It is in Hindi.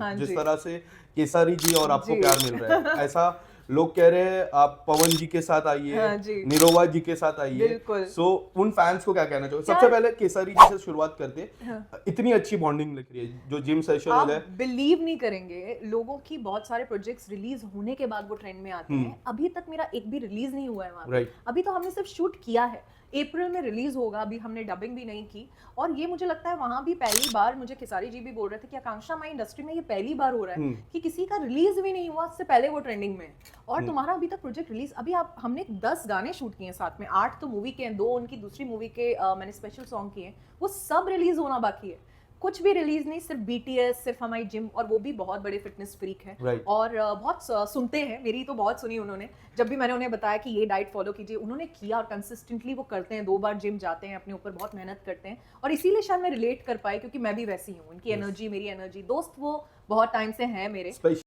हाँ जिस जी। तरह से केसारी जी और आपको जी। प्यार मिल रहा है, ऐसा लोग कह रहे हैं आप पवन जी के साथ आइए, हाँ जी, निरोवा जी के साथ आइए। बिल्कुल। सो उन फैंस को क्या कहना चाहोगे? सबसे यार पहले केसारी जी से शुरुआत करते हाँ। हैं। इतनी अच्छी बॉन्डिंग लग रही है, जो जिम सेशन हो आप जाए। बिलीव नहीं करेंगे, लोगों की बहुत सारे प्रोजेक्ट्स रिलीज़ होने के बाद वो ट्रेंड में आते हुँ, हैं। अभी तक मेरा एक भी रिलीज़ नहीं हुआ है वहाँ पे। राइट। अभी तो हमने सिर्फ शूट किया है। अप्रैल में रिलीज़ होगा, अभी हमने डबिंग भी नहीं की और ये मुझे लगता है वहाँ भी पहली बार मुझे खेसारी जी भी बोल रहे थे कि आकांक्षा हमारी इंडस्ट्री में ये पहली बार हो रहा है हुँ, कि किसी का रिलीज़ भी नहीं हुआ, उससे पहले वो ट्रेंडिंग में है। और हुँ, तुम्हारा अभी तक प्रोजेक्ट रिलीज़ अभी आप हमने 10 गाने शूट किए हैं साथ में, 8 तो मूवी के हैं, 2 उनकी दूसरी मूवी के मैंने स्पेशल सॉन्ग किए हैं। वो सब रिलीज़ होना बाकी है। कुछ भी रिलीज नहीं, सिर्फ बीटीएस, सिर्फ हमारी जिम और वो भी बहुत बड़े फिटनेस फ्रीक हैं राइट। और बहुत सुनते हैं, मेरी तो बहुत सुनी उन्होंने। जब भी मैंने उन्हें बताया कि ये डाइट फॉलो कीजिए, उन्होंने किया और कंसिस्टेंटली वो करते हैं, 2 बार जिम जाते हैं, अपने ऊपर बहुत मेहनत करते हैं और इसीलिए शायद मैं रिलेट कर पाई क्योंकि मैं भी वैसी हूँ। उनकी यस। एनर्जी, मेरी एनर्जी, दोस्त वो बहुत टाइम से हैं मेरे। स्पेशली